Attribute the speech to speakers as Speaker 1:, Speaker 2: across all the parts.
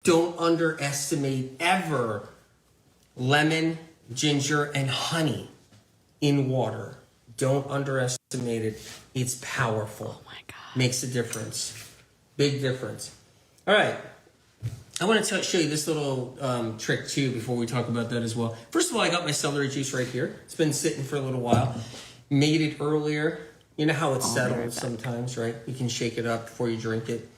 Speaker 1: Don't underestimate ever lemon, ginger, and honey in water. Don't underestimate it. It's powerful.
Speaker 2: Oh my God.
Speaker 1: Makes a difference. Big difference. All right. I want to show you this little trick too before we talk about that as well. First of all, I got my celery juice right here. It's been sitting for a little while. Made it earlier. You know how it settles sometimes, right? You can shake it up before you drink it.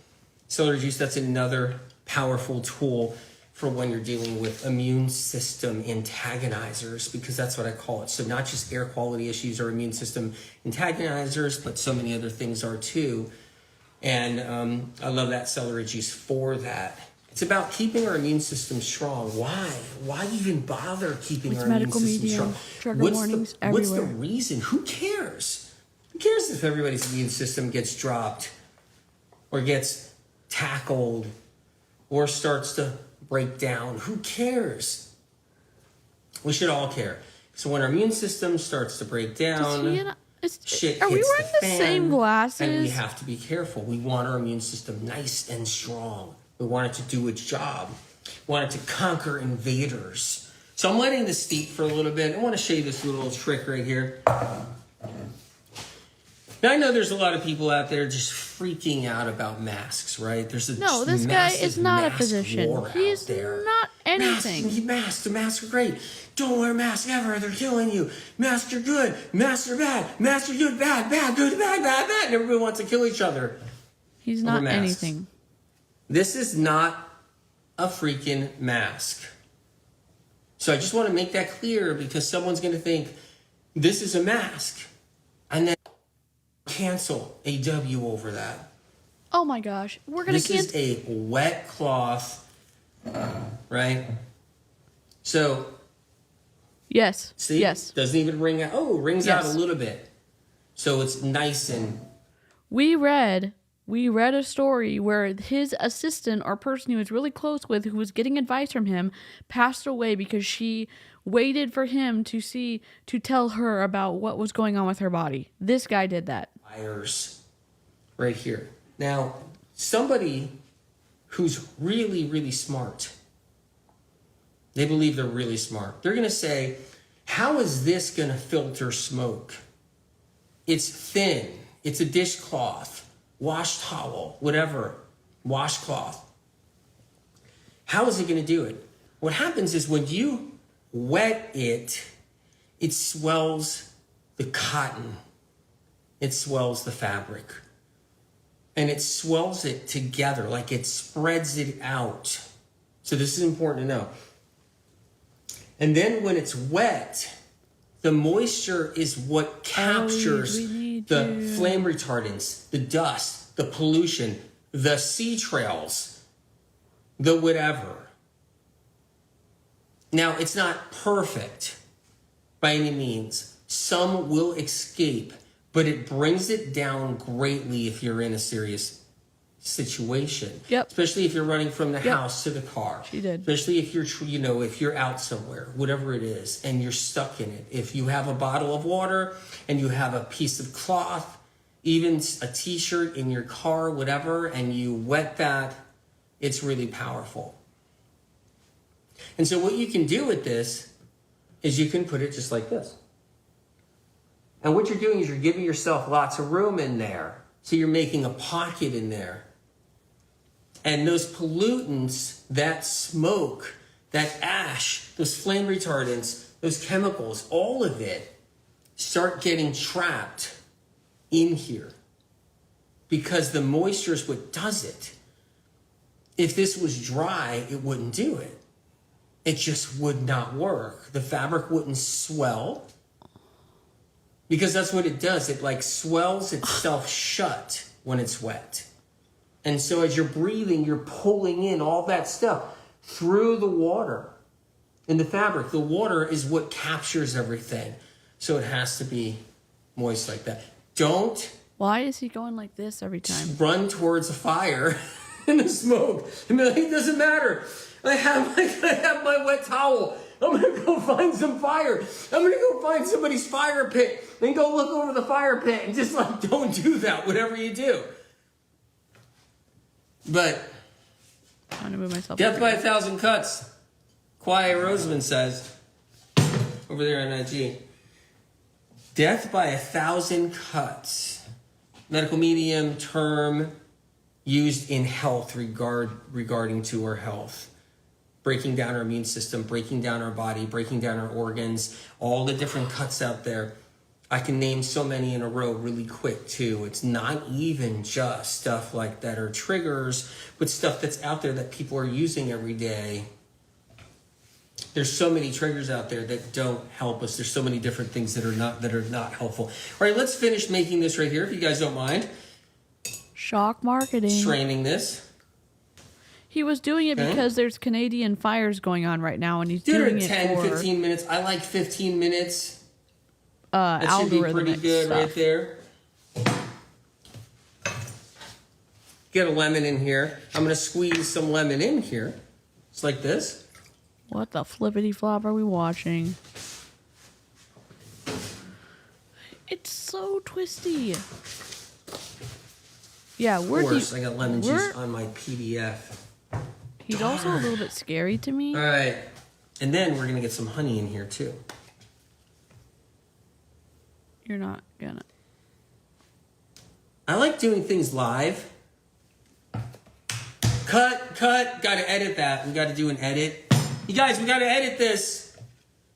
Speaker 1: Celery juice, that's another powerful tool for when you're dealing with immune system antagonizers, because that's what I call it. So not just air quality issues or immune system antagonizers, but so many other things are too. And I love that celery juice for that. It's about keeping our immune system strong. Why? Why even bother keeping our immune system strong?
Speaker 2: Trigger warnings everywhere.
Speaker 1: What's the reason? Who cares? Who cares if everybody's immune system gets dropped or gets tackled or starts to break down? Who cares? We should all care. So when our immune system starts to break down, shit
Speaker 2: are we
Speaker 1: hits
Speaker 2: wearing the same glasses?
Speaker 1: And we have to be careful. We want our immune system nice and strong. We want it to do its job. We want it to conquer invaders. So I'm letting this steep for a little bit. I want to show you this little trick right here. Now, I know there's a lot of people out there just freaking out about masks, right? There's a
Speaker 2: no, this guy is not a physician. He's not anything.
Speaker 1: Masks are great. Don't wear masks ever. They're killing you. Masks are good. Masks are bad. Masks are good, bad, good, bad. And everybody wants to kill each other.
Speaker 2: He's not anything.
Speaker 1: This is not a freaking mask. So I just want to make that clear, because someone's going to think this is a mask and then cancel a W over that.
Speaker 2: Oh my gosh. We're going to cancel.
Speaker 1: This is a wet cloth, right? So.
Speaker 2: Yes.
Speaker 1: See?
Speaker 2: Yes.
Speaker 1: Doesn't even ring out. Oh, it rings out a little bit. So it's nice and.
Speaker 2: We read a story where his assistant or person he was really close with, who was getting advice from him, passed away because she waited for him to tell her about what was going on with her body. This guy did that.
Speaker 1: Wires right here. Now, somebody who's really, really smart, they believe they're really smart. They're going to say, how is this going to filter smoke? It's thin. It's a dishcloth. Wash towel, whatever, washcloth. How is it going to do it? What happens is when you wet it, it swells the cotton. It swells the fabric. And it swells it together, like it spreads it out. So this is important to know. And then when it's wet, the moisture is what captures the flame retardants, the dust, the pollution, the sea trails, the whatever. Now, it's not perfect by any means. Some will escape, but it brings it down greatly if you're in a serious situation.
Speaker 2: Yep.
Speaker 1: Especially if you're running from the house to the car.
Speaker 2: She did.
Speaker 1: Especially if you're, if you're out somewhere, whatever it is, and you're stuck in it. If you have a bottle of water and you have a piece of cloth, even a t-shirt in your car, whatever, and you wet that, it's really powerful. And so what you can do with this is you can put it just like this. And what you're doing is you're giving yourself lots of room in there. So you're making a pocket in there. And those pollutants, that smoke, that ash, those flame retardants, those chemicals, all of it start getting trapped in here. Because the moisture is what does it. If this was dry, it wouldn't do it. It just would not work. The fabric wouldn't swell. Because that's what it does. It like swells itself shut when it's wet. And so as you're breathing, you're pulling in all that stuff through the water in the fabric. The water is what captures everything. So it has to be moist like that. Don't.
Speaker 2: Why is he going like this every time?
Speaker 1: Run towards a fire in the smoke. I mean, it doesn't matter. I have my wet towel. I'm going to go find some fire. I'm going to go find somebody's fire pit and go look over the fire pit and just like, don't do that, whatever you do. But
Speaker 2: trying to move myself.
Speaker 1: Death by 1,000 cuts. Quiet Roseman says over there on IG. Death by 1,000 cuts. Medical medium term used in health regarding to our health. Breaking down our immune system, breaking down our body, breaking down our organs, all the different cuts out there. I can name so many in a row really quick too. It's not even just stuff like that are triggers, but stuff that's out there that people are using every day. There's so many triggers out there that don't help us. There's so many different things that are not helpful. All right, let's finish making this right here, if you guys don't mind.
Speaker 2: Shock marketing.
Speaker 1: Straining this.
Speaker 2: He was doing it because there's Canadian fires going on right now, and he's doing it
Speaker 1: 10,
Speaker 2: for
Speaker 1: 15 minutes. I like 15 minutes. That should be pretty
Speaker 2: algorithmic
Speaker 1: good
Speaker 2: stuff.
Speaker 1: right there. Get a lemon in here. I'm going to squeeze some lemon in here. It's like this.
Speaker 2: What the flippity flop are we watching? It's so twisty. Yeah,
Speaker 1: Of course, I got lemon juice on my PDF.
Speaker 2: He's also a little bit scary to me.
Speaker 1: All right. And then we're going to get some honey in here too.
Speaker 2: You're not gonna.
Speaker 1: I like doing things live. Cut. Got to edit that. We got to do an edit. You guys, we got to edit this.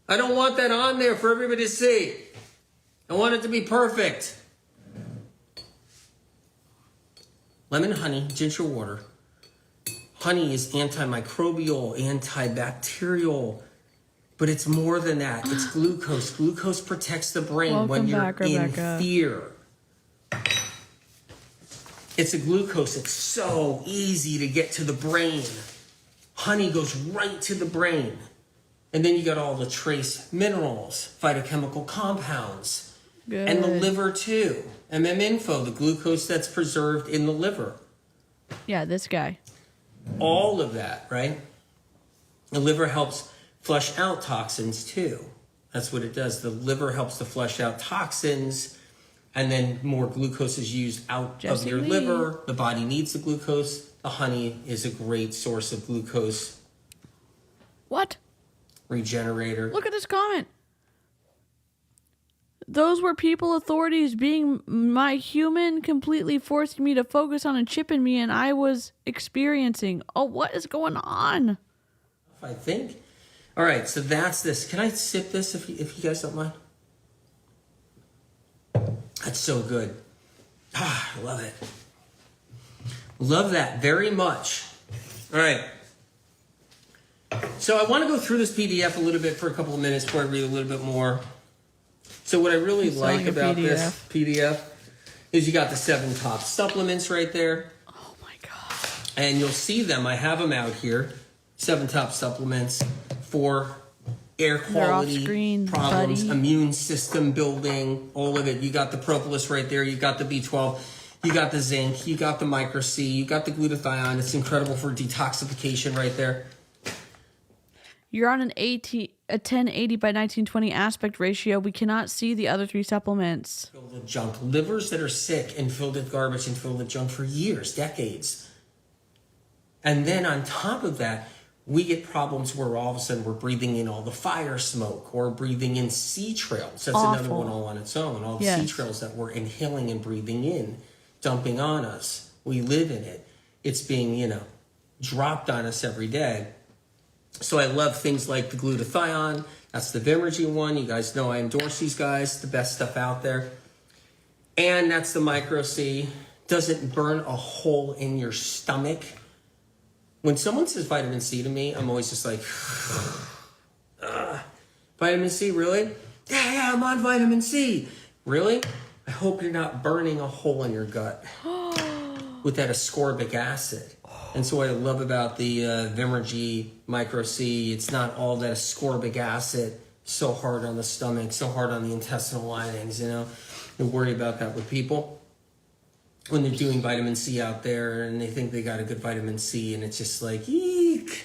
Speaker 1: I don't want that on there for everybody to see. I want it to be perfect. Lemon, honey, ginger water. Honey is antimicrobial, antibacterial, but it's more than that. It's glucose. Glucose protects the brain when you're in fear. It's a glucose. It's so easy to get to the brain. Honey goes right to the brain. And then you got all the trace minerals, phytochemical compounds,
Speaker 2: Good.
Speaker 1: and the liver too. Info, the glucose that's preserved in the liver.
Speaker 2: Yeah, this guy.
Speaker 1: All of that, right? The liver helps flush out toxins too. That's what it does. The liver helps to flush out toxins, and then more glucose is used out of your liver. The body needs the glucose. The honey is a great source of glucose.
Speaker 2: What?
Speaker 1: Regenerator.
Speaker 2: Look at this comment. Those were people authorities being my human, completely forcing me to focus on a chip in me, and I was experiencing. Oh, what is going on?
Speaker 1: I think. All right, so that's this. Can I sip this if you guys don't mind? That's so good. Ah, I love it. Love that very much. All right. So I want to go through this PDF a little bit for a couple of minutes before I read a little bit more. So what I really like about this PDF is you got the 7 top supplements right there.
Speaker 2: Oh my God.
Speaker 1: And you'll see them. I have them out here. 7 top supplements for air quality problems, immune system building, all of it. You got the propolis right there. You got the B12. You got the zinc. You got the micro C. You got the glutathione. It's incredible for detoxification right there.
Speaker 2: You're on a 1080 by 1920 aspect ratio. We cannot see the other 3 supplements.
Speaker 1: Filled with junk. Livers that are sick and filled with garbage and filled with junk for years, decades. And then on top of that, we get problems where all of a sudden we're breathing in all the fire smoke or breathing in sea trails. That's another one all on its own. All the sea trails that we're inhaling and breathing in, dumping on us. We live in it. It's being, dropped on us every day. So I love things like the glutathione. That's the Vimergy one. You guys know I endorse these guys. The best stuff out there. And that's the micro C. Doesn't burn a hole in your stomach. When someone says vitamin C to me, I'm always just like, vitamin C, really? Yeah, I'm on vitamin C. Really? I hope you're not burning a hole in your gut with that ascorbic acid. And so what I love about the Vimergy Micro C, it's not all that ascorbic acid so hard on the stomach, so hard on the intestinal linings, You worry about that with people when they're doing vitamin C out there and they think they got a good vitamin C and it's just like, eek.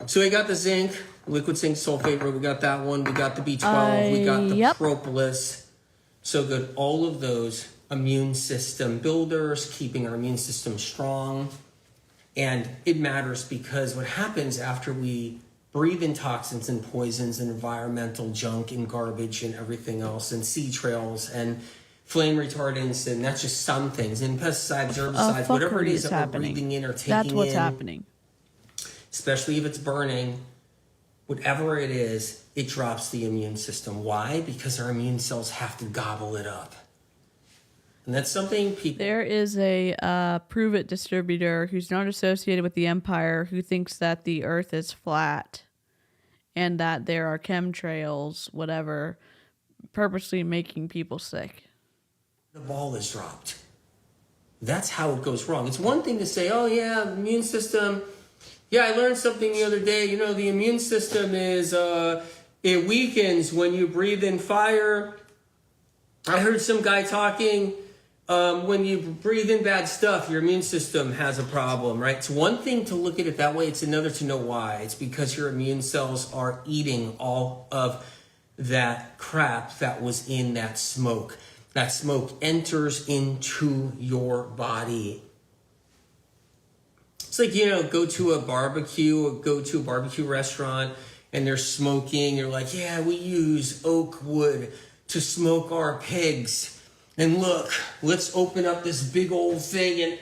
Speaker 1: So we got the zinc, liquid zinc sulfate, we got that one. We got the B12, we got the propolis. So good. All of those immune system builders, keeping our immune system strong. And it matters because what happens after we breathe in toxins and poisons and environmental junk and garbage and everything else, and sea trails and flame retardants, and that's just some things, and pesticides, herbicides, whatever it is that we're breathing in or taking in.
Speaker 2: That's what's happening.
Speaker 1: Especially if it's burning, whatever it is, it drops the immune system. Why? Because our immune cells have to gobble it up. And that's something people...
Speaker 2: There is a Prove It distributor who's not associated with the Empire who thinks that the Earth is flat and that there are chemtrails, whatever, purposely making people sick.
Speaker 1: The ball is dropped. That's how it goes wrong. It's one thing to say, oh yeah, immune system. Yeah, I learned something the other day. You know, the immune system is, it weakens when you breathe in fire. I heard some guy talking, when you breathe in bad stuff, your immune system has a problem, right? It's one thing to look at it that way. It's another to know why. It's because your immune cells are eating all of that crap that was in that smoke. That smoke enters into your body. It's like, you know, go to a barbecue restaurant and they're smoking. You're like, yeah, we use oak wood to smoke our pigs. And look, let's open up this big old thing and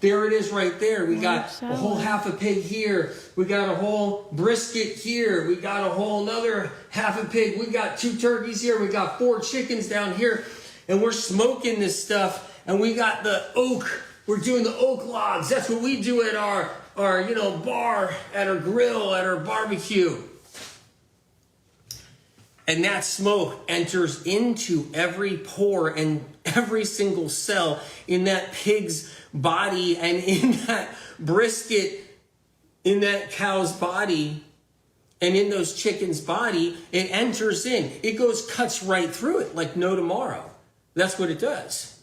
Speaker 1: there it is right there. We got a whole half a pig here. We got a whole brisket here. We got a whole another half a pig. We got 2 turkeys here. We got 4 chickens down here. And we're smoking this stuff. And we got the oak. We're doing the oak logs. That's what we do at our bar, at our grill, at our barbecue. And that smoke enters into every pore and every single cell in that pig's body and in that brisket, in that cow's body, and in those chickens' body. It enters in. It cuts right through it like no tomorrow. That's what it does.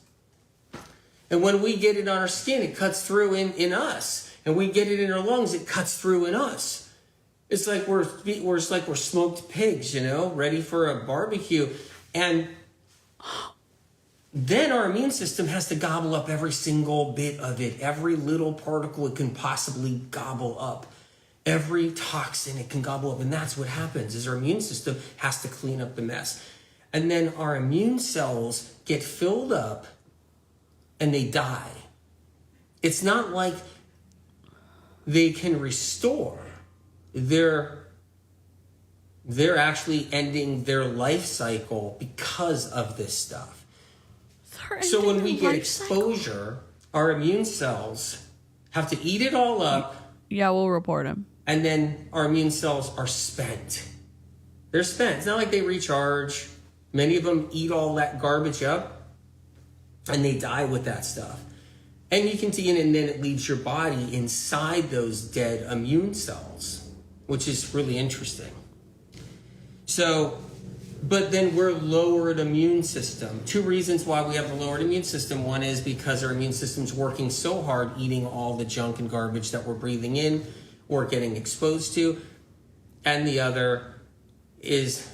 Speaker 1: And when we get it on our skin, it cuts through in us. And we get it in our lungs, it cuts through in us. It's like we're smoked pigs, you know, ready for a barbecue. And then our immune system has to gobble up every single bit of it, every little particle it can possibly gobble up, every toxin it can gobble up. And that's what happens, is our immune system has to clean up the mess. And then our immune cells get filled up and they die. It's not like they can restore. They're actually ending their life cycle because of this stuff. So when we get exposure, our immune cells have to eat it all up.
Speaker 2: Yeah, we'll report them.
Speaker 1: And then our immune cells are spent. They're spent. It's not like they recharge. Many of them eat all that garbage up and they die with that stuff. And you can see it, and then it leaves your body inside those dead immune cells, which is really interesting. So, but then we're lowered immune system. 2 reasons why we have the lowered immune system. One is because our immune system's working so hard eating all the junk and garbage that we're breathing in or getting exposed to. And the other is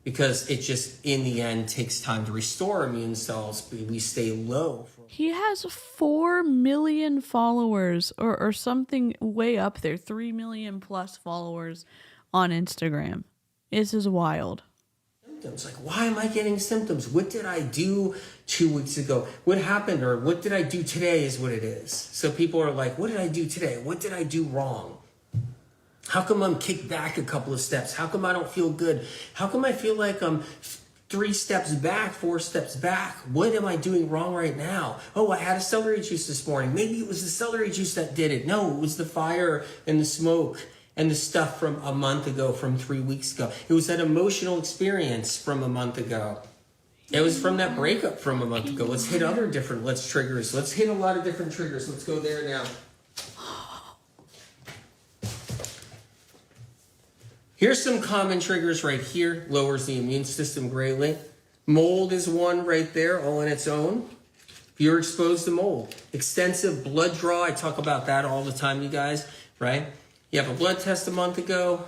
Speaker 1: because it just, in the end, takes time to restore immune cells. We stay low.
Speaker 2: He has 4 million followers or something way up there, 3 million plus followers on Instagram. This is wild.
Speaker 1: Symptoms, like, why am I getting symptoms? What did I do 2 weeks ago? What happened? Or what did I do today is what it is. So people are like, what did I do today? What did I do wrong? How come I'm kicked back a couple of steps? How come I don't feel good? How come I feel like I'm 3 steps back, 4 steps back? What am I doing wrong right now? Oh, I had a celery juice this morning. Maybe it was the celery juice that did it. No, it was the fire and the smoke and the stuff from a month ago, from 3 weeks ago. It was that emotional experience from a month ago. It was from that breakup from a month ago. Let's hit triggers. Let's hit a lot of different triggers. Let's go there now. Here's some common triggers right here. Lowers the immune system greatly. Mold is one right there, all on its own. If you're exposed to mold. Extensive blood draw. I talk about that all the time, you guys, right? You have a blood test a month ago,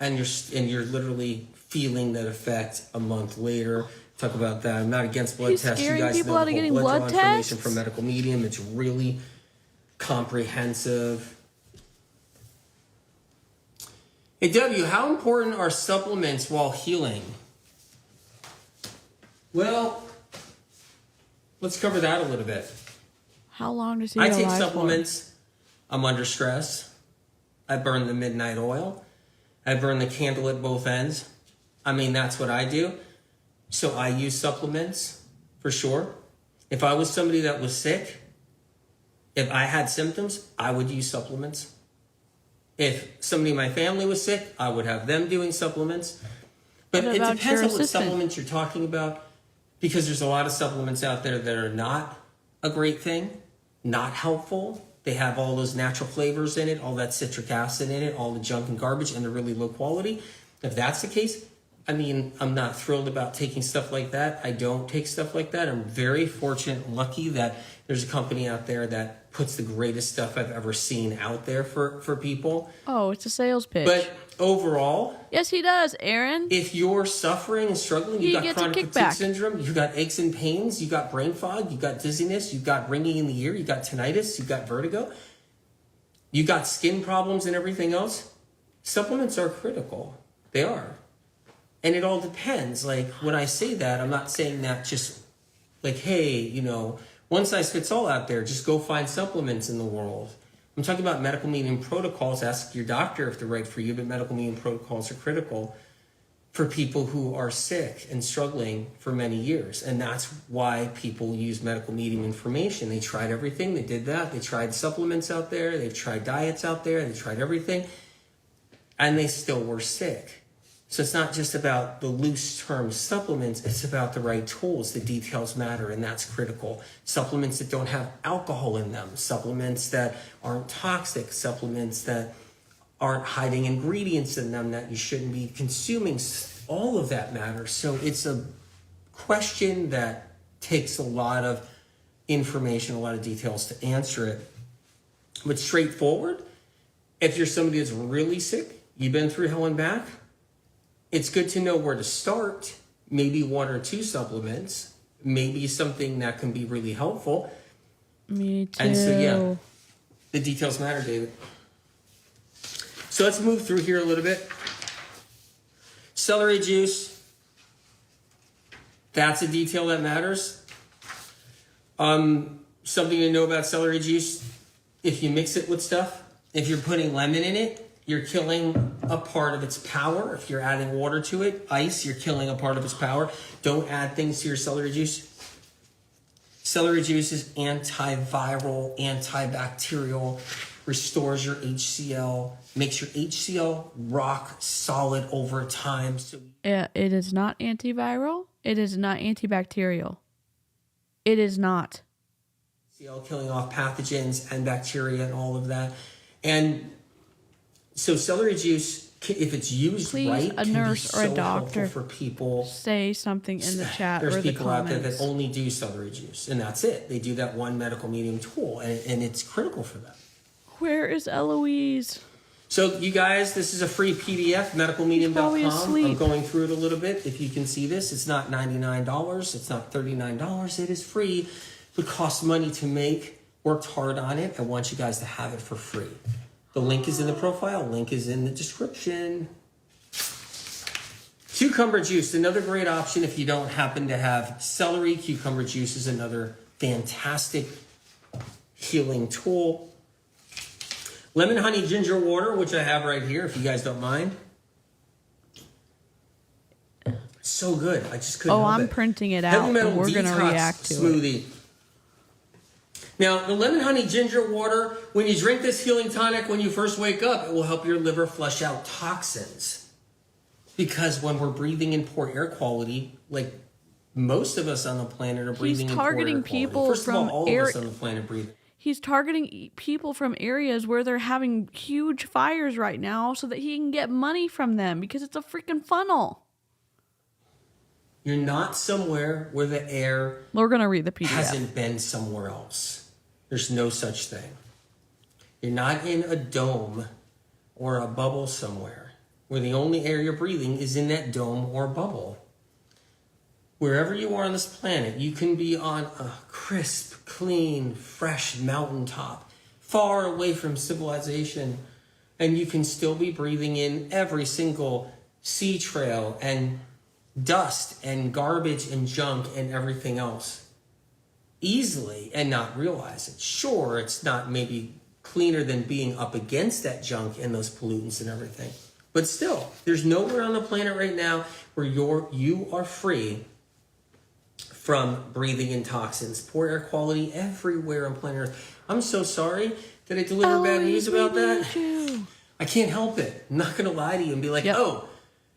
Speaker 1: and you're literally feeling that effect a month later. Talk about that. I'm not against blood tests. You guys know the whole blood draw information from medical medium. It's really comprehensive. Hey, W, how important are supplements while healing? Well, let's cover that a little bit.
Speaker 2: How long does he
Speaker 1: I
Speaker 2: go
Speaker 1: take
Speaker 2: alive
Speaker 1: supplements. I'm under stress. I burn the midnight oil. I burn the candle at both ends. I mean, that's what I do. So I use supplements for sure. If I was somebody that was sick, if I had symptoms, I would use supplements. If somebody in my family was sick, I would have them doing supplements. But
Speaker 2: What
Speaker 1: it
Speaker 2: about
Speaker 1: depends
Speaker 2: your
Speaker 1: on what
Speaker 2: assistant?
Speaker 1: supplements you're talking about, because there's a lot of supplements out there that are not a great thing, not helpful. They have all those natural flavors in it, all that citric acid in it, all the junk and garbage, and they're really low quality. If that's the case, I mean, I'm not thrilled about taking stuff like that. I don't take stuff like that. I'm very fortunate and lucky that there's a company out there that puts the greatest stuff I've ever seen out there for people.
Speaker 2: Oh, it's a sales pitch.
Speaker 1: But overall,
Speaker 2: yes, he does, Aaron.
Speaker 1: if you're suffering and struggling,
Speaker 2: He
Speaker 1: you've got
Speaker 2: gets a
Speaker 1: chronic
Speaker 2: kickback.
Speaker 1: fatigue syndrome, you've got aches and pains, you've got brain fog, you've got dizziness, you've got ringing in the ear, you've got tinnitus, you've got vertigo, you've got skin problems and everything else, supplements are critical. They are. And it all depends. Like, when I say that, I'm not saying that just like, hey, you know, one size fits all out there. Just go find supplements in the world. I'm talking about medical meeting protocols. Ask your doctor if they're right for you, but medical meeting protocols are critical for people who are sick and struggling for many years. And that's why people use medical meeting information. They tried everything. They did that. They tried supplements out there. They've tried diets out there. They tried everything. And they still were sick. So it's not just about the loose term supplements, it's about the right tools. The details matter, and that's critical. Supplements that don't have alcohol in them, supplements that aren't toxic, supplements that aren't hiding ingredients in them that you shouldn't be consuming. All of that matters. So it's a question that takes a lot of information, a lot of details to answer it. But straightforward, if you're somebody that's really sick, you've been through hell and back, it's good to know where to start. Maybe one or two supplements, maybe something that can be really helpful.
Speaker 2: Me too.
Speaker 1: And so, yeah, the details matter, David. So let's move through here a little bit. Celery juice. That's a detail that matters. Something to know about celery juice. If you mix it with stuff, if you're putting lemon in it, you're killing a part of its power. If you're adding water to it, ice, you're killing a part of its power. Don't add things to your celery juice. Celery juice is antiviral, antibacterial, restores your HCl, makes your HCl rock solid over time. So
Speaker 2: It is not antiviral. It is not antibacterial. It is not.
Speaker 1: HCl killing off pathogens and bacteria and all of that. And so celery juice, if it's used
Speaker 2: Please,
Speaker 1: right,
Speaker 2: a
Speaker 1: can
Speaker 2: nurse
Speaker 1: be
Speaker 2: or a
Speaker 1: so
Speaker 2: doctor
Speaker 1: helpful for people.
Speaker 2: Say something in the chat
Speaker 1: There's
Speaker 2: or the
Speaker 1: people out there
Speaker 2: comments.
Speaker 1: that only do celery juice, and that's it. They do that one medical medium tool, and it's critical for them.
Speaker 2: Where is Eloise?
Speaker 1: So you guys, this is a free PDF,
Speaker 2: probably
Speaker 1: medicalmedium.com.
Speaker 2: asleep.
Speaker 1: I'm going through it a little bit. If you can see this, it's not $99. It's not $39. It is free. It costs money to make. Worked hard on it. I want you guys to have it for free. The link is in the profile. Link is in the description. Cucumber juice, another great option if you don't happen to have celery. Cucumber juice is another fantastic healing tool. Lemon, honey, ginger water, which I have right here, if you guys don't mind. So good. I just couldn't
Speaker 2: Oh,
Speaker 1: help
Speaker 2: I'm
Speaker 1: it.
Speaker 2: printing it
Speaker 1: Heavy
Speaker 2: out,
Speaker 1: metal
Speaker 2: and we're going to
Speaker 1: detox
Speaker 2: react to it.
Speaker 1: smoothie. Now, the lemon, honey, ginger water, when you drink this healing tonic when you first wake up, it will help your liver flush out toxins. Because when we're breathing in poor air quality, like most of us on the planet are breathing in poor air
Speaker 2: targeting
Speaker 1: quality.
Speaker 2: people
Speaker 1: First of all,
Speaker 2: from
Speaker 1: all of us on the planet breathe.
Speaker 2: He's targeting people from areas where they're having huge fires right now so that he can get money from them because it's a freaking funnel.
Speaker 1: You're not somewhere where the air
Speaker 2: We're going to read the PDF.
Speaker 1: hasn't been somewhere else. There's no such thing. You're not in a dome or a bubble somewhere where the only air you're breathing is in that dome or bubble. Wherever you are on this planet, you can be on a crisp, clean, fresh mountaintop, far away from civilization, and you can still be breathing in every single sea trail and dust and garbage and junk and everything else easily and not realize it. Sure, it's not maybe cleaner than being up against that junk and those pollutants and everything, but still, there's nowhere on the planet right now where you are free from breathing in toxins. Poor air quality everywhere on planet Earth. I'm so sorry that I deliver bad news about that. I can't help it. I'm not going to lie to you and be like, oh,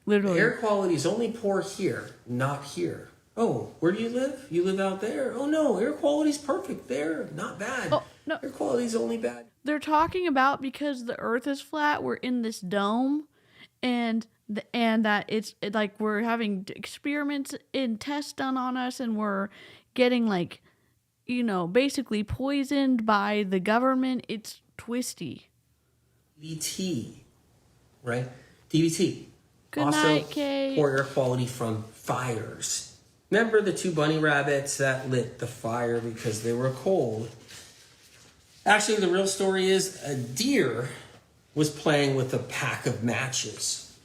Speaker 2: literally,
Speaker 1: air quality is only poor here, not here. Oh, where do you live? You live out there? Oh, no, air quality's perfect there. Not bad.
Speaker 2: Oh, no.
Speaker 1: Air quality's only bad.
Speaker 2: They're talking about because the Earth is flat, we're in this dome, and that it's like we're having experiments and tests done on us, and we're getting like, basically poisoned by the government. It's twisty.
Speaker 1: DDT, right? DDT.
Speaker 2: Good
Speaker 1: also,
Speaker 2: night, Kate.
Speaker 1: Poor air quality from fires. Remember the 2 bunny rabbits that lit the fire because they were cold? Actually, the real story is a deer was playing with a pack of matches.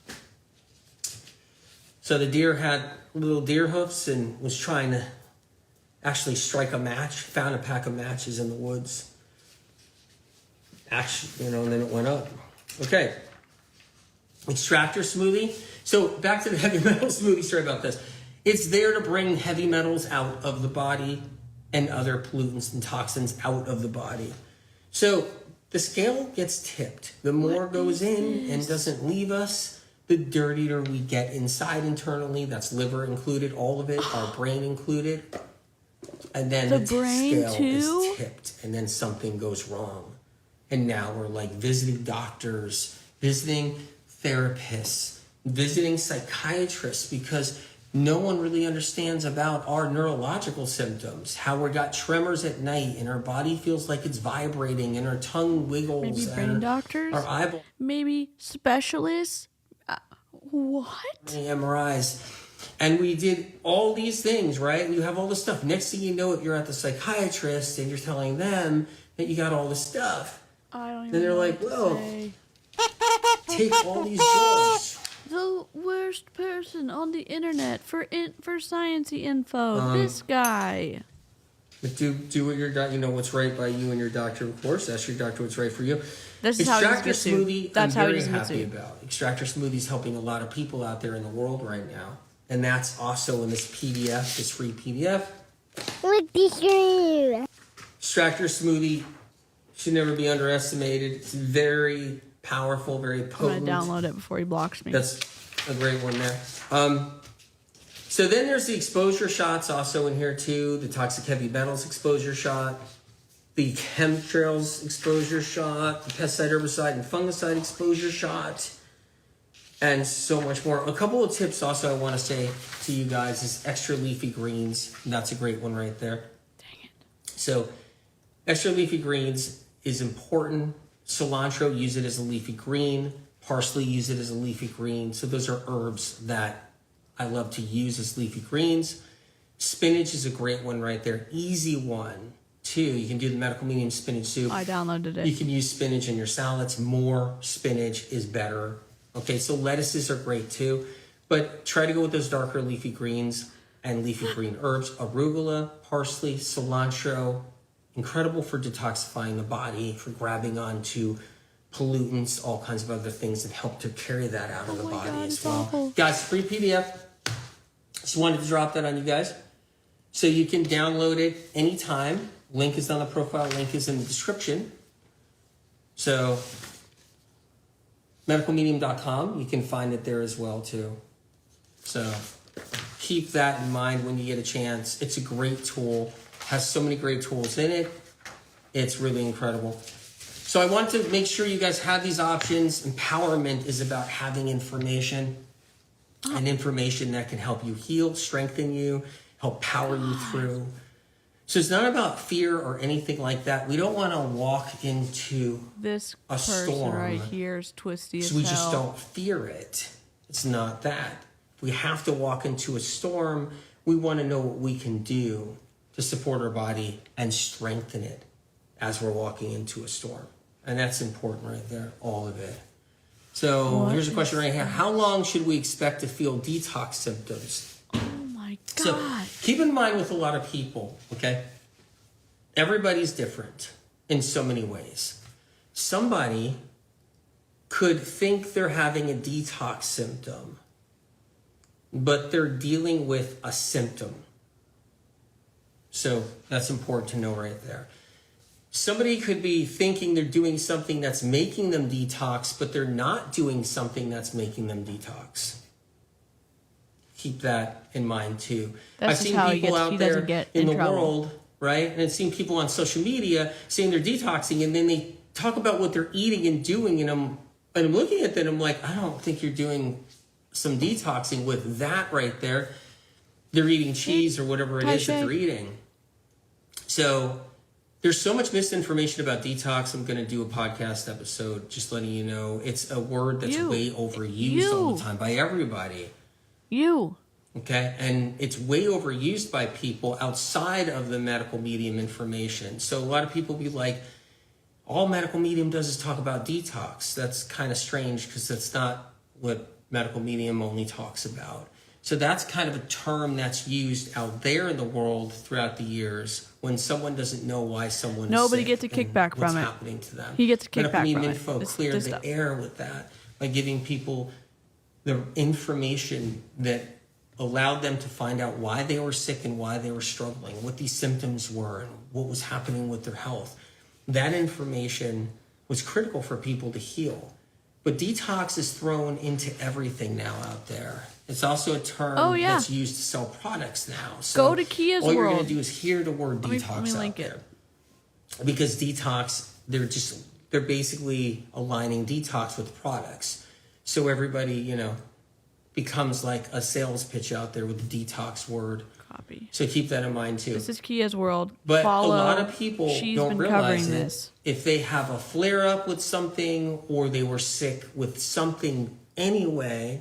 Speaker 1: So the deer had little deer hoofs and was trying to actually strike a match, found a pack of matches in the woods. Actually, and then it went up. Okay. Extractor smoothie. So back to the heavy metal smoothie story about this. It's there to bring heavy metals out of the body and other pollutants and toxins out of the body. So the scale gets tipped. The more goes in and doesn't leave us, the dirtier we get inside internally. That's liver included, all of it, our brain included. And then the
Speaker 2: brain
Speaker 1: scale
Speaker 2: too?
Speaker 1: is tipped, and then something goes wrong. And now we're like visiting doctors, visiting therapists, visiting psychiatrists, because no one really understands about our neurological symptoms, how we got tremors at night and our body feels like it's vibrating and our tongue wiggles.
Speaker 2: Maybe brain
Speaker 1: and
Speaker 2: doctors?
Speaker 1: Our eyeball.
Speaker 2: Maybe specialists? What?
Speaker 1: MRIs. And we did all these things, right? And you have all this stuff. Next thing you know it, you're at the psychiatrist and you're telling them that you got all this stuff.
Speaker 2: I don't even
Speaker 1: Then they're
Speaker 2: know
Speaker 1: like,
Speaker 2: what to
Speaker 1: well,
Speaker 2: say.
Speaker 1: take all these drugs.
Speaker 2: The worst person on the internet for sciencey info. This guy.
Speaker 1: But do what your doctor, what's right by you and your doctor, of course. Ask your doctor what's right for you.
Speaker 2: This is how he
Speaker 1: Extractor
Speaker 2: doesn't get sued.
Speaker 1: smoothie,
Speaker 2: That's
Speaker 1: I'm
Speaker 2: how he
Speaker 1: very
Speaker 2: doesn't get
Speaker 1: happy
Speaker 2: sued.
Speaker 1: about. Extractor smoothie is helping a lot of people out there in the world right now. And that's also in this PDF, this free PDF.
Speaker 3: Look this here.
Speaker 1: Extractor smoothie should never be underestimated. It's very powerful, very
Speaker 2: I'm
Speaker 1: potent.
Speaker 2: going to download it before he blocks me.
Speaker 1: That's a great one there. So then there's the exposure shots also in here too. The toxic heavy metals exposure shot, the chemtrails exposure shot, the pesticide, herbicide, and fungicide exposure shot, and so much more. A couple of tips also I want to say to you guys is extra leafy greens. That's a great one right there.
Speaker 2: Dang it.
Speaker 1: So extra leafy greens is important. Cilantro, use it as a leafy green. Parsley, use it as a leafy green. So those are herbs that I love to use as leafy greens. Spinach is a great one right there. Easy one, too. You can do the medical medium spinach soup.
Speaker 2: I downloaded it.
Speaker 1: You can use spinach in your salads. More spinach is better. Okay, so lettuces are great, too. But try to go with those darker leafy greens and leafy green herbs. Arugula, parsley, cilantro. Incredible for detoxifying the body, for grabbing onto pollutants, all kinds of other things that help to carry that out of the body as well.
Speaker 2: Awful.
Speaker 1: Guys, free PDF. Just wanted to drop that on you guys. So you can download it anytime. Link is on the profile. Link is in the description. So medicalmedium.com, you can find it there as well too. So keep that in mind when you get a chance. It's a great tool. Has so many great tools in it. It's really incredible. So I want to make sure you guys have these options. Empowerment is about having information and information that can help you heal, strengthen you, help power you through. So it's not about fear or anything like that. We don't want to walk into
Speaker 2: This
Speaker 1: a
Speaker 2: person
Speaker 1: storm.
Speaker 2: right here is twisty as
Speaker 1: So we
Speaker 2: hell.
Speaker 1: just don't fear it. It's not that. We have to walk into a storm. We want to know what we can do to support our body and strengthen it as we're walking into a storm. And that's important right there, all of it. So here's a question right here. How long should we expect to feel detox symptoms?
Speaker 2: Oh my God.
Speaker 1: So keep in mind with a lot of people, okay? Everybody's different in so many ways. Somebody could think they're having a detox symptom, but they're dealing with a symptom. So that's important to know right there. Somebody could be thinking they're doing something that's making them detox, but they're not doing something that's making them detox. Keep that in mind too.
Speaker 2: That's
Speaker 1: I've
Speaker 2: just
Speaker 1: seen
Speaker 2: how
Speaker 1: people out
Speaker 2: he
Speaker 1: there
Speaker 2: doesn't get
Speaker 1: in the
Speaker 2: trouble.
Speaker 1: world, right? And I've seen people on social media saying they're detoxing, and then they talk about what they're eating and doing, and I'm looking at them, I'm like, I don't think you're doing some detoxing with that right there. They're eating cheese or whatever it is that they're eating. So there's so much misinformation about detox. I'm going to do a podcast episode just letting you know it's a word that's way overused all the time by everybody. Okay? And it's way overused by people outside of the medical medium information. So a lot of people be like, all medical medium does is talk about detox. That's kind of strange because that's not what medical medium only talks about. So that's kind of a term that's used out there in the world throughout the years when someone doesn't know why someone
Speaker 2: Nobody
Speaker 1: is
Speaker 2: gets a
Speaker 1: sick and
Speaker 2: kickback
Speaker 1: what's
Speaker 2: from it.
Speaker 1: happening to them.
Speaker 2: He gets a kickback
Speaker 1: Medical medium
Speaker 2: from it.
Speaker 1: info
Speaker 2: It's
Speaker 1: cleared
Speaker 2: this
Speaker 1: the
Speaker 2: stuff.
Speaker 1: air with that by giving people the information that allowed them to find out why they were sick and why they were struggling, what these symptoms were, and what was happening with their health. That information was critical for people to heal. But detox is thrown into everything now out there. It's also a term that's used to sell products now. So
Speaker 2: go to Kia's
Speaker 1: all you're
Speaker 2: World.
Speaker 1: going to do is hear the word detox
Speaker 2: let me link
Speaker 1: out there. Because detox, they're basically aligning detox with products. So everybody, becomes like a sales pitch out there with the detox word.
Speaker 2: Copy.
Speaker 1: So keep that in mind too.
Speaker 2: This is Kia's World.
Speaker 1: But
Speaker 2: Follow.
Speaker 1: a lot of people
Speaker 2: She's
Speaker 1: don't
Speaker 2: been
Speaker 1: realize
Speaker 2: covering
Speaker 1: it.
Speaker 2: this.
Speaker 1: If they have a flare up with something or they were sick with something anyway,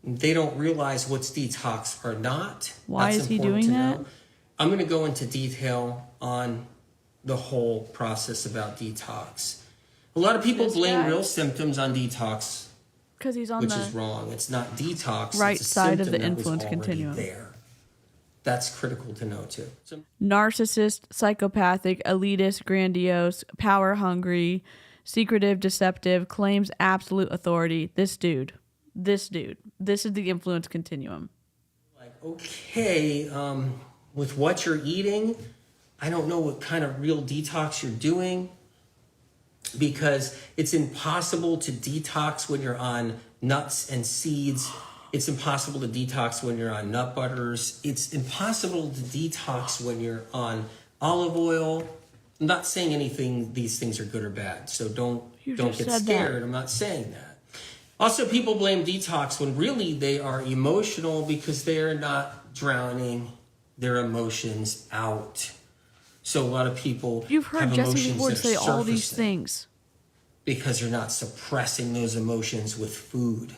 Speaker 1: they don't realize what's detox or not.
Speaker 2: Why
Speaker 1: That's
Speaker 2: is he
Speaker 1: important
Speaker 2: doing
Speaker 1: to
Speaker 2: that?
Speaker 1: know. I'm going to go into detail on the whole process about detox. A lot of people
Speaker 2: This
Speaker 1: blame
Speaker 2: guy.
Speaker 1: real symptoms on detox,
Speaker 2: Because he's on
Speaker 1: which
Speaker 2: the
Speaker 1: is wrong. It's not detox.
Speaker 2: right
Speaker 1: it's a
Speaker 2: side of
Speaker 1: symptom
Speaker 2: the
Speaker 1: that was
Speaker 2: influence
Speaker 1: already
Speaker 2: continuum.
Speaker 1: There. That's critical to know too. So,
Speaker 2: narcissist, psychopathic, elitist, grandiose, power hungry, secretive, deceptive, claims absolute authority. This dude. This is the influence continuum.
Speaker 1: like, okay, with what you're eating, I don't know what kind of real detox you're doing, because it's impossible to detox when you're on nuts and seeds. It's impossible to detox when you're on nut butters. It's impossible to detox when you're on olive oil. I'm not saying these things are good or bad, so don't get scared. I'm not saying that. Also, people blame detox when really they are emotional because they are not drowning their emotions out. So a lot of people
Speaker 2: You've heard
Speaker 1: have
Speaker 2: Jesse
Speaker 1: emotions
Speaker 2: Ford
Speaker 1: that are
Speaker 2: say all these
Speaker 1: surfacing
Speaker 2: things.
Speaker 1: because you're not suppressing those emotions with food.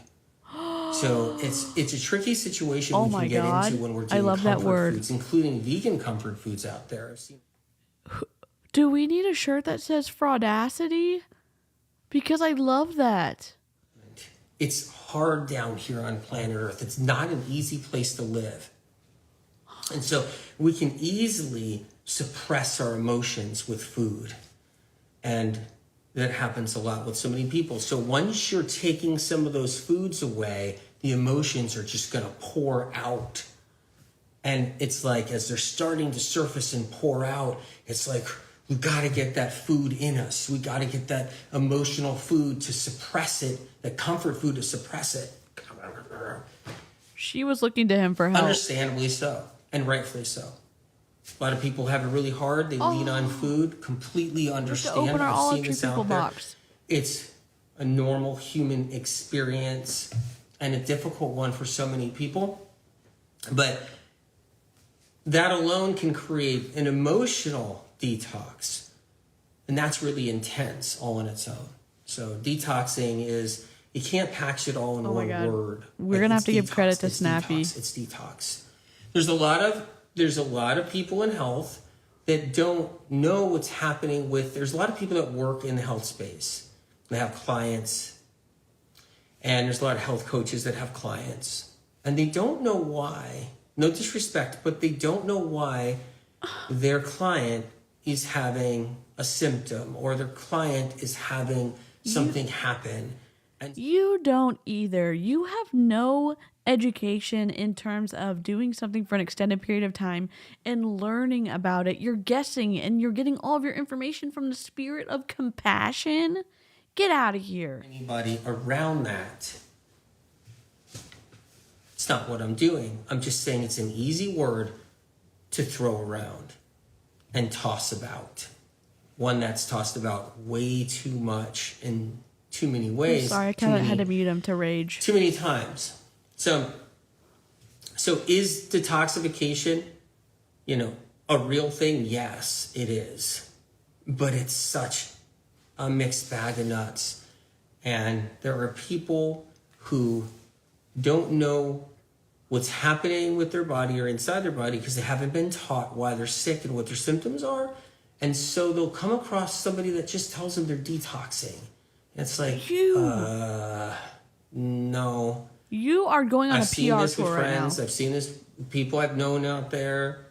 Speaker 1: So it's a tricky situation
Speaker 2: Oh
Speaker 1: we
Speaker 2: my
Speaker 1: can get
Speaker 2: God.
Speaker 1: into when we're
Speaker 2: I
Speaker 1: doing
Speaker 2: love that
Speaker 1: comfort
Speaker 2: word.
Speaker 1: foods, including vegan comfort foods out there. I've seen.
Speaker 2: Do we need a shirt that says fraudacity? Because I love that.
Speaker 1: It's hard down here on planet Earth. It's not an easy place to live. And so we can easily suppress our emotions with food. And that happens a lot with so many people. So once you're taking some of those foods away, the emotions are just going to pour out. And it's like, as they're starting to surface and pour out, it's like, we got to get that food in us. We got to get that emotional food to suppress it, that comfort food to suppress it.
Speaker 2: She was looking to him for help.
Speaker 1: Understandably so, and rightfully so. A lot of people have it really hard. They lean on food. Completely understand.
Speaker 2: open our All
Speaker 1: I've seen
Speaker 2: True
Speaker 1: this out
Speaker 2: People
Speaker 1: there.
Speaker 2: box.
Speaker 1: It's a normal human experience and a difficult one for so many people. But that alone can create an emotional detox. And that's really intense all on its own. So detoxing is, you can't package it all in one word.
Speaker 2: We're going to have to give credit to
Speaker 1: it's
Speaker 2: Snappy.
Speaker 1: Detox, it's detox. There's a lot of people in health that don't know what's happening with, there's a lot of people that work in the health space. They have clients, and there's a lot of health coaches that have clients, and they don't know why, no disrespect, but they don't know why their client is having a symptom or their client is having something happen. And
Speaker 2: You don't either. You have no education in terms of doing something for an extended period of time and learning about it. You're guessing and you're getting all of your information from the spirit of compassion. Get out of here.
Speaker 1: anybody around that, it's not what I'm doing. I'm just saying it's an easy word to throw around and toss about. One that's tossed about way too much in too many ways.
Speaker 2: Sorry, I kind of had to mute him to rage.
Speaker 1: Too many times. So is detoxification, a real thing? Yes, it is. But it's such a mixed bag of nuts. And there are people who don't know what's happening with their body or inside their body because they haven't been taught why they're sick and what their symptoms are. And so they'll come across somebody that just tells them they're detoxing. It's like, no.
Speaker 2: You are going on
Speaker 1: I've
Speaker 2: a
Speaker 1: seen
Speaker 2: PR
Speaker 1: this with
Speaker 2: tour right now.
Speaker 1: friends. I've seen this people I've known out there.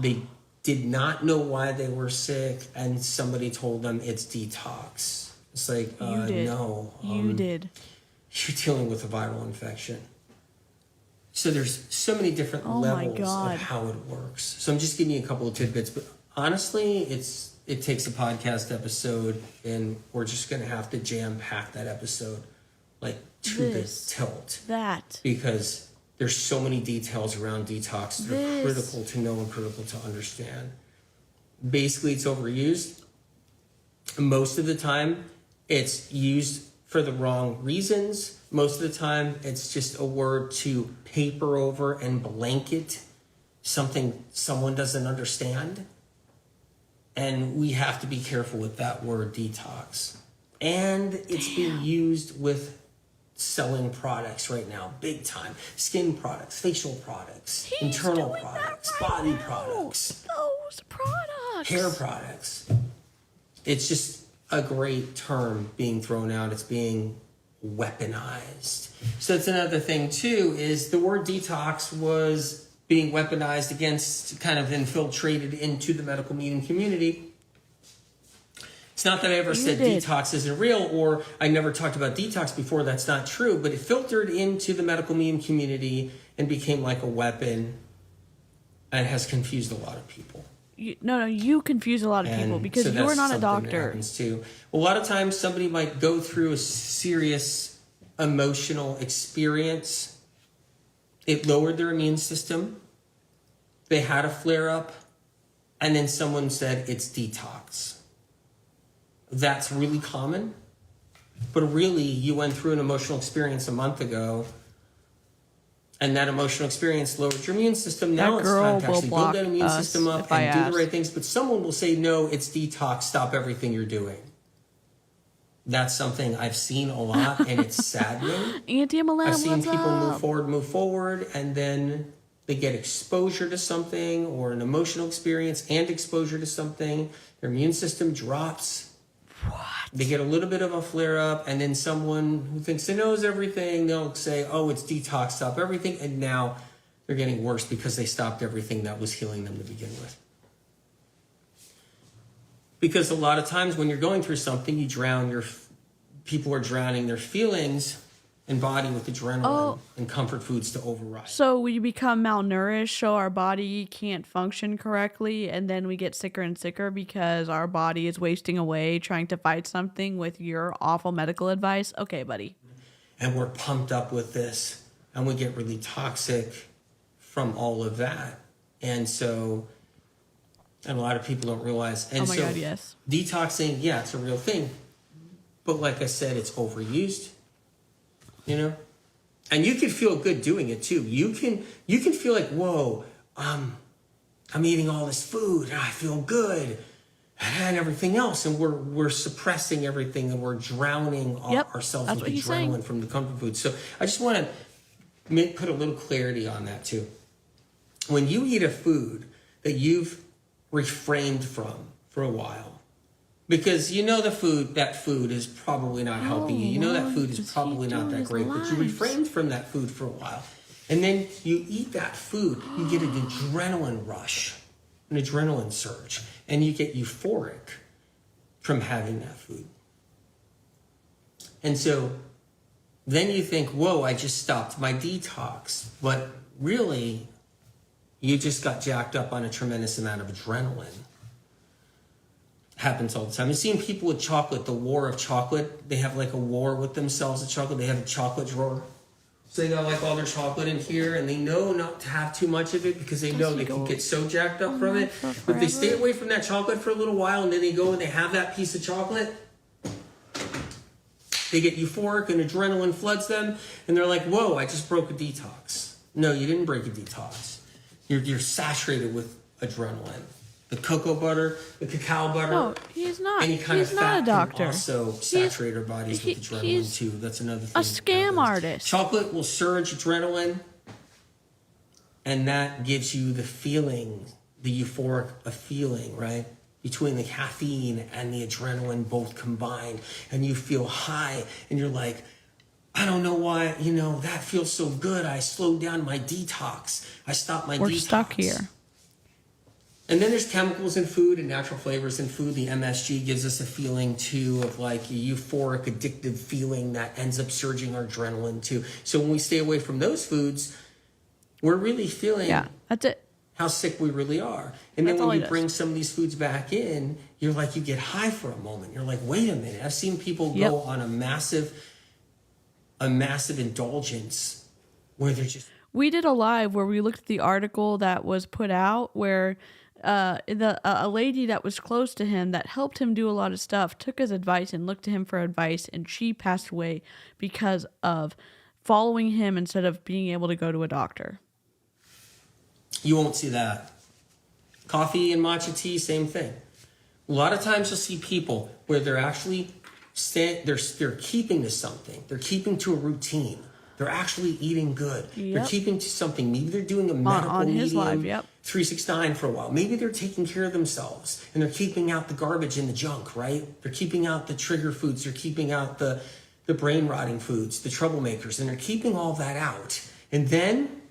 Speaker 1: They did not know why they were sick, and somebody told them it's detox. It's like,
Speaker 2: You did.
Speaker 1: no.
Speaker 2: You did.
Speaker 1: You're dealing with a viral infection. So there's so many different levels of how it works. So I'm just giving you a couple of tidbits, but honestly, it takes a podcast episode, and we're just going to have to jam pack that episode to the tilt. Because there's so many details around detox that are critical to know and critical to understand. Basically, it's overused. Most of the time, it's used for the wrong reasons. Most of the time, it's just a word to paper over and blanket something someone doesn't understand. And we have to be careful with that word detox. And it's being used with selling products right now, big time. Skin products, facial products, internal products, body products.
Speaker 2: Those products.
Speaker 1: Hair products. It's just a great term being thrown out. It's being weaponized. So that's another thing too, is the word detox was being weaponized against, kind of infiltrated into the medical meeting community. It's not that I ever said detox isn't real, or I never talked about detox before. That's not true, but it filtered into the medical meme community and became like a weapon and has confused a lot of people.
Speaker 2: You confuse a lot of people because
Speaker 1: so
Speaker 2: you're not a
Speaker 1: that
Speaker 2: doctor.
Speaker 1: happens too. A lot of times somebody might go through a serious emotional experience. It lowered their immune system. They had a flare up, and then someone said it's detox. That's really common, but really you went through an emotional experience a month ago, and that emotional experience lowered your immune system. Now it's time to actually build that immune system up and do the right things. But someone will say, no, it's detox, stop everything you're doing. That's something I've seen a lot, and it's saddening.
Speaker 2: Auntie Malena,
Speaker 1: I've seen people move forward, and then they get exposure to something or an emotional experience and exposure to something. Their immune system drops.
Speaker 2: What?
Speaker 1: They get a little bit of a flare up, and then someone who thinks they knows everything, they'll say, oh, it's detox, stop everything. And now they're getting worse because they stopped everything that was healing them to begin with. Because a lot of times when you're going through something, people are drowning their feelings and body with adrenaline and comfort foods to override.
Speaker 2: So we become malnourished, so our body can't function correctly, and then we get sicker and sicker because our body is wasting away trying to fight something with your awful medical advice. Okay, buddy.
Speaker 1: And we're pumped up with this, and we get really toxic from all of that. And so, and a lot of people don't realize. And
Speaker 2: God, yes.
Speaker 1: Detoxing, yeah, it's a real thing. But like I said, it's overused. And you can feel good doing it too. You can feel like, whoa, I'm eating all this food and I feel good and everything else. And we're suppressing everything, and we're drowning ourselves with adrenaline from the comfort food. So I just want to put a little clarity on that too. When you eat a food that you've refrained from for a while. Because you know that food is probably not helping you. You know that food is probably not that great, but you refrained from that food for a while. And then you eat that food, you get an adrenaline rush, an adrenaline surge, and you get euphoric from having that food. And so then you think, whoa, I just stopped my detox. But really, you just got jacked up on a tremendous amount of adrenaline. Happens all the time. I've seen people with chocolate, the war of chocolate. They have like a war with themselves of chocolate. They have a chocolate drawer. So they got like all their chocolate in here, and they know not to have too much of it because they know they can get so jacked up from it. But they stay away from that chocolate for a little while, and then they go and they have that piece of chocolate. They get euphoric and adrenaline floods them, and they're like, whoa, I just broke a detox. No, you didn't break a detox. You're saturated with adrenaline. The cocoa butter, the cacao butter.
Speaker 2: No, he's not.
Speaker 1: Any kind
Speaker 2: He's
Speaker 1: of
Speaker 2: not
Speaker 1: fat
Speaker 2: a doctor.
Speaker 1: can also saturate our bodies with adrenaline
Speaker 2: he's
Speaker 1: too. That's another thing.
Speaker 2: a scam artist.
Speaker 1: Chocolate will surge adrenaline, and that gives you the feeling, the euphoric feeling, right? Between the caffeine and the adrenaline both combined, and you feel high, and you're like, I don't know why, that feels so good. I slowed down my detox. I stopped my detox.
Speaker 2: We're stuck here.
Speaker 1: And then there's chemicals in food and natural flavors in food. The MSG gives us a feeling too of like a euphoric, addictive feeling that ends up surging our adrenaline too. So when we stay away from those foods, we're really feeling
Speaker 2: that's it.
Speaker 1: how sick we really are. And then
Speaker 2: That's all
Speaker 1: when
Speaker 2: he
Speaker 1: you
Speaker 2: does.
Speaker 1: bring some of these foods back in, you're like, you get high for a moment. You're like, wait a minute. I've seen people go on a massive indulgence where they're just...
Speaker 2: We did a live where we looked at the article that was put out where a lady that was close to him that helped him do a lot of stuff took his advice and looked to him for advice, and she passed away because of following him instead of being able to go to a doctor.
Speaker 1: You won't see that. Coffee and matcha tea, same thing. A lot of times you'll see people where they're actually they're keeping to something. They're keeping to a routine. They're actually eating good. They're keeping to something. Maybe they're doing a medical
Speaker 2: on his
Speaker 1: medium,
Speaker 2: live,
Speaker 1: 369 for a while. Maybe they're taking care of themselves and they're keeping out the garbage and the junk, right? They're keeping out the trigger foods. They're keeping out the brain rotting foods, the troublemakers, and they're keeping all that out. And then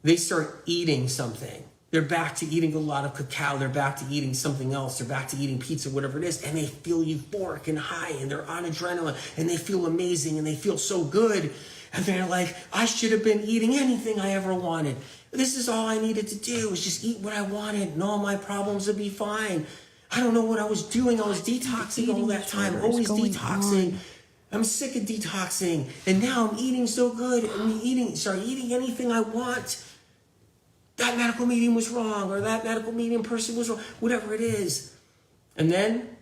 Speaker 1: they start eating something. They're back to eating a lot of cacao. They're back to eating something else. They're back to eating pizza, whatever it is. And they feel euphoric and high, and they're on adrenaline, and they feel amazing, and they feel so good. And they're like, I should have been eating anything I ever wanted. This is all I needed to do was just eat what I wanted, and all my problems would be fine. I don't know what I was doing. I was detoxing all that time, always detoxing. I'm sick of detoxing. And now I'm eating so good. I'm start eating anything I want. That medical medium was wrong, or that medical medium person was wrong, whatever it is. And then,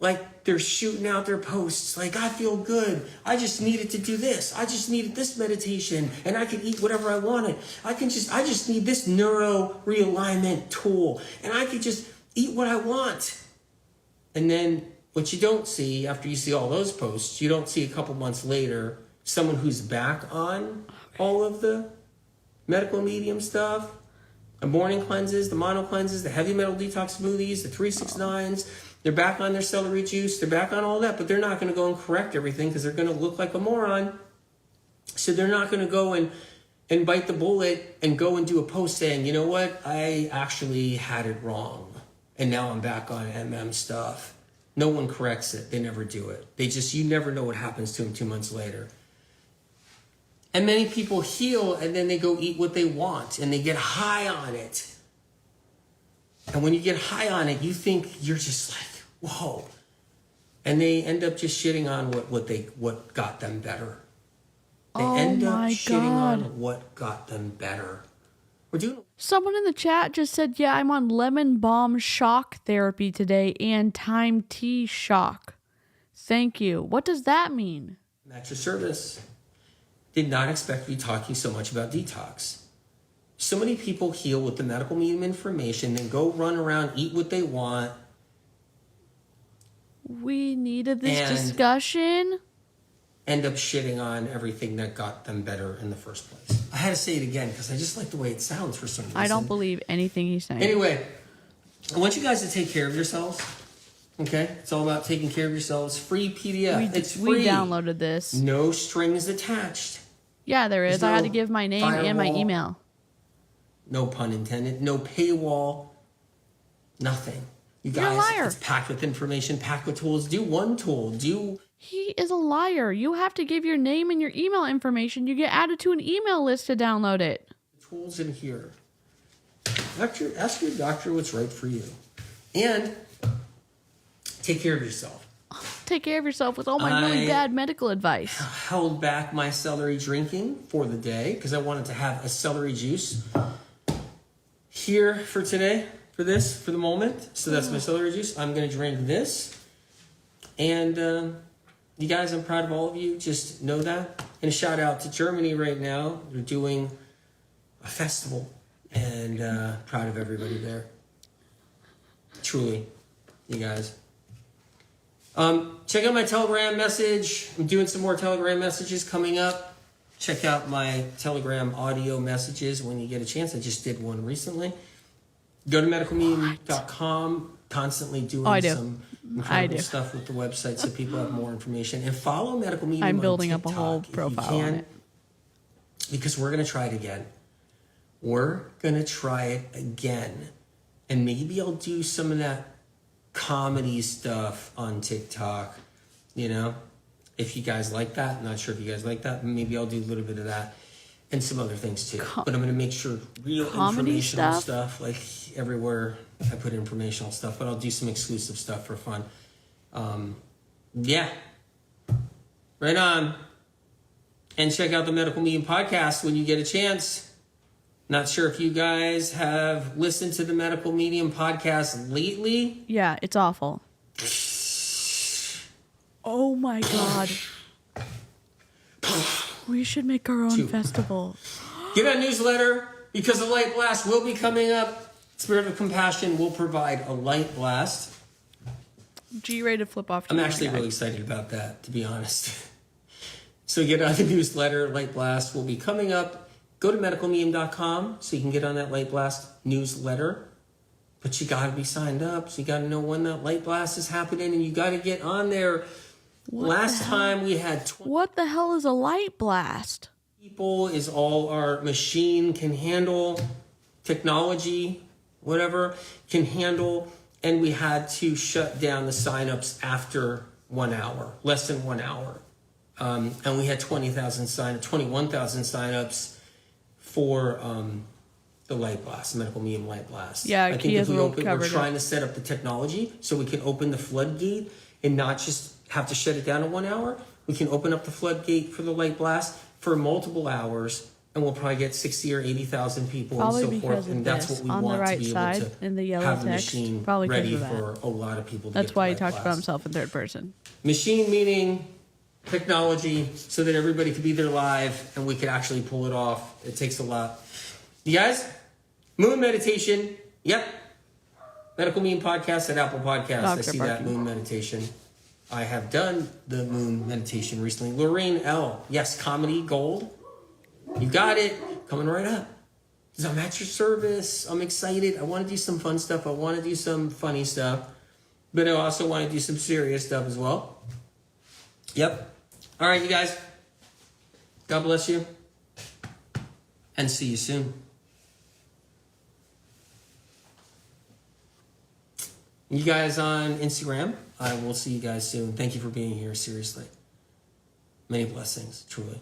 Speaker 1: like, they're shooting out their posts, like, I feel good. I just needed to do this. I just needed this meditation, and I could eat whatever I wanted. I just need this neuro realignment tool, and I could just eat what I want. And then what you don't see after you see all those posts, you don't see a couple months later someone who's back on all of the medical medium stuff. The morning cleanses, the mono cleanses, the heavy metal detox smoothies, the 369s. They're back on their celery juice. They're back on all that, but they're not going to go and correct everything because they're going to look like a moron. So they're not going to go and bite the bullet and go and do a post saying, you know what, I actually had it wrong. And now I'm back on MM stuff. No one corrects it. They never do it. You never know what happens to them 2 months later. And many people heal and then they go eat what they want and they get high on it. And when you get high on it, you think you're just like, whoa. And they end up just shitting on what got them better. They end up shitting on what got them better.
Speaker 2: Someone in the chat just said, yeah, I'm on lemon balm shock therapy today and time T shock. Thank you. What does that mean?
Speaker 1: That's your service. Did not expect to be talking so much about detox. So many people heal with the medical medium information, then go run around, eat what they want.
Speaker 2: We needed this discussion.
Speaker 1: end up shitting on everything that got them better in the first place. I had to say it again because I just like the way it sounds for some reason.
Speaker 2: I don't believe anything he's saying.
Speaker 1: Anyway, I want you guys to take care of yourselves. Okay? It's all about taking care of yourselves. Free PDF. It's free.
Speaker 2: We downloaded this.
Speaker 1: No strings attached.
Speaker 2: Yeah, there is.
Speaker 1: There's
Speaker 2: I had
Speaker 1: no
Speaker 2: to give my name and my
Speaker 1: firewall.
Speaker 2: email.
Speaker 1: No pun intended. No paywall. Nothing. You
Speaker 2: You're a
Speaker 1: guys,
Speaker 2: liar.
Speaker 1: it's packed with information, packed with tools. Do one tool.
Speaker 2: He is a liar. You have to give your name and your email information. You get added to an email list to download it.
Speaker 1: Tools in here. Ask your doctor what's right for you. And take care of yourself.
Speaker 2: Take care of yourself with all my really bad medical advice.
Speaker 1: Held back my celery drinking for the day because I wanted to have a celery juice here for today, for the moment. So that's my celery juice. I'm going to drink this. And you guys, I'm proud of all of you. Just know that. And a shout out to Germany right now. They're doing a festival. And proud of everybody there. Truly, you guys. Check out my Telegram message. I'm doing some more Telegram messages coming up. Check out my Telegram audio messages when you get a chance. I just did one recently. Go to medicalmeme.com. Constantly doing some incredible stuff with the website so people have more information. And follow Medical Meme
Speaker 2: I'm building
Speaker 1: on
Speaker 2: up a
Speaker 1: TikTok
Speaker 2: whole
Speaker 1: if you
Speaker 2: profile
Speaker 1: can,
Speaker 2: on it.
Speaker 1: because we're going to try it again. We're going to try it again. And maybe I'll do some of that comedy stuff on TikTok, you know, if you guys like that. I'm not sure if you guys like that. Maybe I'll do a little bit of that and some other things too. But I'm going to make sure real informational stuff, like everywhere I put informational stuff, but I'll do some exclusive stuff for fun. Yeah. Right on. And check out the Medical Meme podcast when you get a chance. Not sure if you guys have listened to the Medical Medium podcast lately.
Speaker 2: Yeah, it's awful. Oh my God. We should make our own festival.
Speaker 1: Get our newsletter because the light blast will be coming up. Spirit of Compassion will provide a light blast.
Speaker 2: G-rated flip off.
Speaker 1: I'm actually really excited about that, to be honest. So get on the newsletter. Light blast will be coming up. Go to medicalmeme.com so you can get on that Light Blast newsletter. But you got to be signed up. So you got to know when that Light Blast is happening. And you got to get on there. Last time we had...
Speaker 2: What the hell is a light blast?
Speaker 1: People is all our machine can handle. Technology, whatever, can handle. And we had to shut down the signups after 1 hour. Less than 1 hour. And we had 21,000 signups for the Light Blast, the Medical Meme Light Blast.
Speaker 2: Yeah,
Speaker 1: I think if we open, we're trying to set up the technology so we can open the floodgate and not just have to shut it down in 1 hour. We can open up the floodgate for the Light Blast for multiple hours, and we'll probably get 60 or 80,000 people and so forth. And that's what we want to be able to have the machine ready for a lot of people to
Speaker 2: That's
Speaker 1: get
Speaker 2: why he
Speaker 1: Light
Speaker 2: talks
Speaker 1: Blast.
Speaker 2: about himself in third person.
Speaker 1: Machine meaning technology so that everybody could be there live and we could actually pull it off. It takes a lot. You guys, Moon Meditation. Yep. Medical Meme Podcast at Apple Podcasts. I see that Moon Meditation. I have done the Moon Meditation recently. Lorraine L. Yes, Comedy Gold. You got it. Coming right up. So I'm at your service. I'm excited. I want to do some fun stuff. I want to do some funny stuff. But I also want to do some serious stuff as well. Yep. All right, you guys. God bless you. And see you soon. You guys on Instagram, I will see you guys soon. Thank you for being here, seriously. Many blessings, truly.